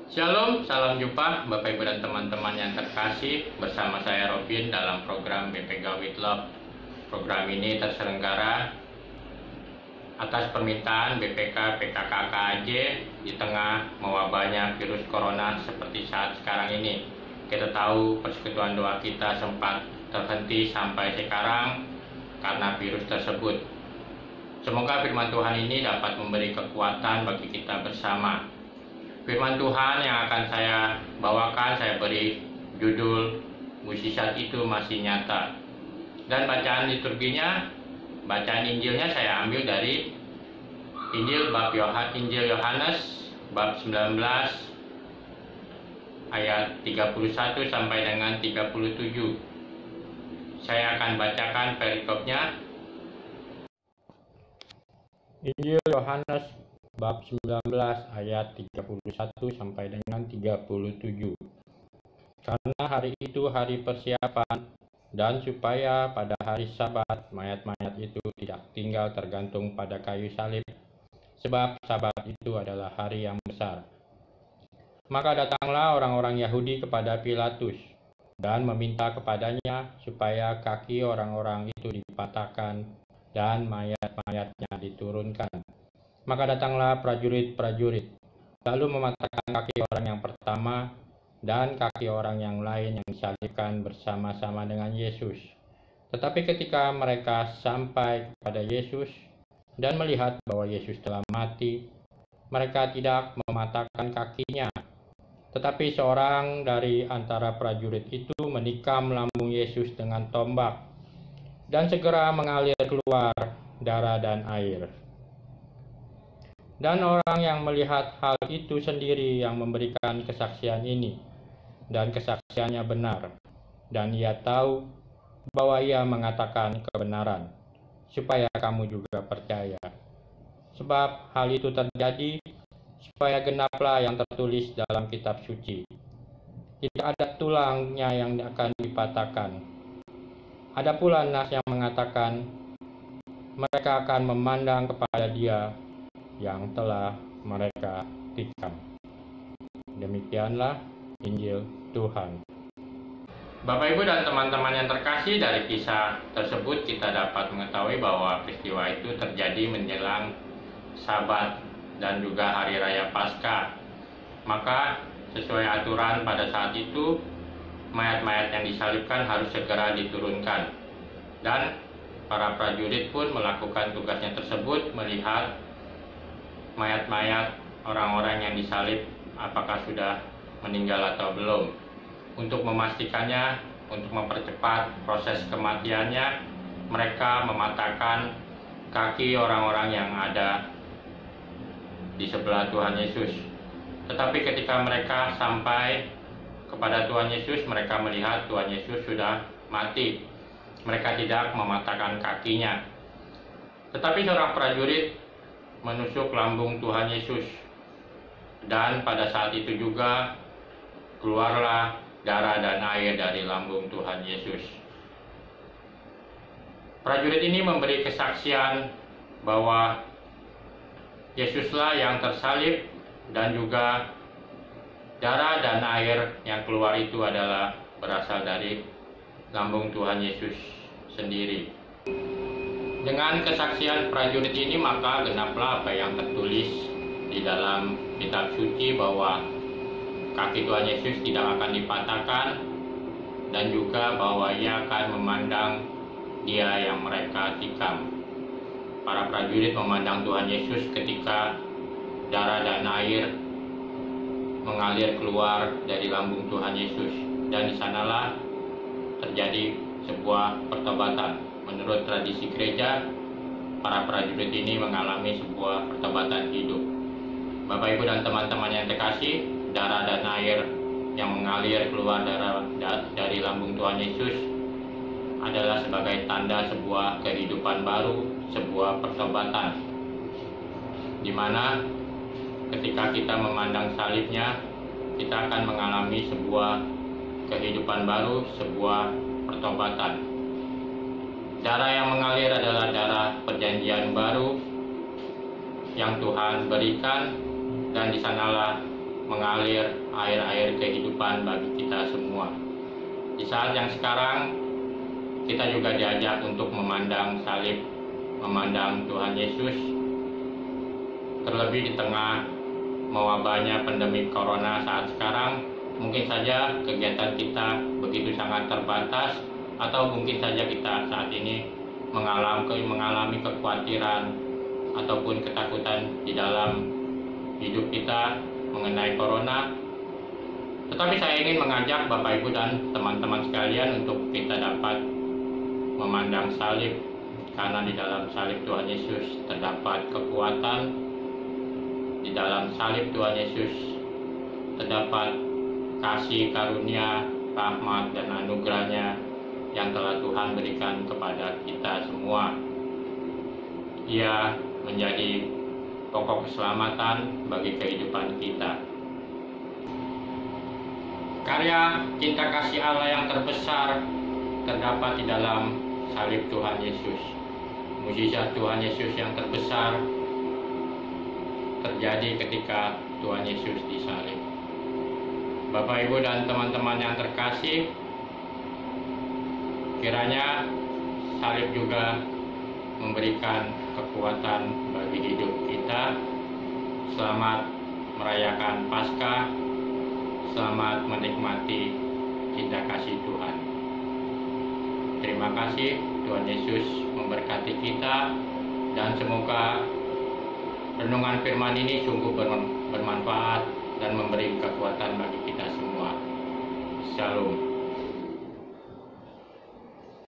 Shalom, salam jumpa Bapak Ibu dan teman-teman yang terkasih. Bersama saya Robin dalam program BPK with Love. Program ini terselenggara atas permintaan BPK PKKKAJ di tengah mewabahnya virus corona seperti saat sekarang ini. Kita tahu persekutuan doa kita sempat terhenti sampai sekarang karena virus tersebut. Semoga firman Tuhan ini dapat memberi kekuatan bagi kita bersama. Firman Tuhan yang akan saya bawakan, saya beri judul Mukjizat Itu Masih Nyata. Dan bacaan liturginya, bacaan Injilnya saya ambil dari Injil Yohanes bab 19 ayat 31 sampai dengan 37. Saya akan bacakan perikopnya. Injil Yohanes bab 19 ayat 31 sampai dengan 37. Karena hari itu hari persiapan, dan supaya pada hari Sabat mayat-mayat itu tidak tinggal tergantung pada kayu salib, sebab Sabat itu adalah hari yang besar. Maka datanglah orang-orang Yahudi kepada Pilatus dan meminta kepadanya supaya kaki orang-orang itu dipatahkan dan mayat-mayatnya diturunkan. Maka datanglah prajurit-prajurit, lalu mematahkan kaki orang yang pertama dan kaki orang yang lain yang disalibkan bersama-sama dengan Yesus. Tetapi ketika mereka sampai kepada Yesus dan melihat bahwa Yesus telah mati, mereka tidak mematahkan kakinya. Tetapi seorang dari antara prajurit itu menikam lambung Yesus dengan tombak, dan segera mengalir keluar darah dan air. Dan orang yang melihat hal itu sendiri yang memberikan kesaksian ini, dan kesaksiannya benar, dan ia tahu bahwa ia mengatakan kebenaran, supaya kamu juga percaya. Sebab hal itu terjadi supaya genaplah yang tertulis dalam kitab suci. Tidak ada tulangnya yang akan dipatahkan. Ada pula nas yang mengatakan, mereka akan memandang kepada Dia yang telah mereka tikam. Demikianlah Injil Tuhan. Bapak Ibu dan teman-teman yang terkasih, dari kisah tersebut kita dapat mengetahui bahwa peristiwa itu terjadi menjelang Sabat dan juga Hari Raya Paskah. Maka sesuai aturan pada saat itu, mayat-mayat yang disalibkan harus segera diturunkan. Dan para prajurit pun melakukan tugasnya tersebut, melihat mayat-mayat orang-orang yang disalib apakah sudah meninggal atau belum. Untuk memastikannya, untuk mempercepat proses kematiannya, mereka mematahkan kaki orang-orang yang ada di sebelah Tuhan Yesus. Tetapi ketika mereka sampai kepada Tuhan Yesus, mereka melihat Tuhan Yesus sudah mati. Mereka tidak mematahkan kakinya. Tetapi seorang prajurit menusuk lambung Tuhan Yesus, dan pada saat itu juga keluarlah darah dan air dari lambung Tuhan Yesus. Prajurit ini memberi kesaksian bahwa Yesuslah yang tersalib, dan juga darah dan air yang keluar itu adalah berasal dari lambung Tuhan Yesus sendiri. Dengan kesaksian prajurit ini, maka genaplah apa yang tertulis di dalam kitab suci bahwa kaki Tuhan Yesus tidak akan dipatahkan, dan juga bahwa Ia akan memandang Dia yang mereka tikam. Para prajurit memandang Tuhan Yesus ketika darah dan air mengalir keluar dari lambung Tuhan Yesus, dan di sanalah terjadi sebuah pertobatan. Menurut tradisi gereja, para prajurit ini mengalami sebuah pertobatan hidup. Bapak Ibu dan teman-teman yang terkasih, darah dan air yang mengalir keluar dari lambung Tuhan Yesus adalah sebagai tanda sebuah kehidupan baru, sebuah pertobatan, di mana ketika kita memandang salibnya, kita akan mengalami sebuah kehidupan baru, sebuah pertobatan. Darah yang mengalir adalah darah perjanjian baru yang Tuhan berikan, dan di sanalah mengalir air-air kehidupan bagi kita semua. Di saat yang sekarang, kita juga diajak untuk memandang salib, memandang Tuhan Yesus, terlebih di tengah mewabahnya pandemi corona saat sekarang. Mungkin saja kegiatan kita begitu sangat terbatas, atau mungkin saja kita saat ini mengalami kekhawatiran ataupun ketakutan di dalam hidup kita mengenai corona. Tetapi saya ingin mengajak Bapak Ibu dan teman-teman sekalian untuk kita dapat memandang salib, karena di dalam salib Tuhan Yesus terdapat kekuatan. Di dalam salib Tuhan Yesus terdapat kasih karunia, rahmat dan anugerahnya yang telah Tuhan berikan kepada kita semua. Ia menjadi pokok keselamatan bagi kehidupan kita. Karya cinta kasih Allah yang terbesar terdapat di dalam salib Tuhan Yesus. Mukjizat Tuhan Yesus yang terbesar terjadi ketika Tuhan Yesus disalib. Bapak, Ibu, dan teman-teman yang terkasih, kiranya salib juga memberikan kekuatan bagi hidup kita. Selamat merayakan Paskah, selamat menikmati cinta kasih Tuhan. Terima kasih, Tuhan Yesus memberkati kita, dan semoga renungan firman ini sungguh bermanfaat dan memberi kekuatan bagi kita semua. Shalom.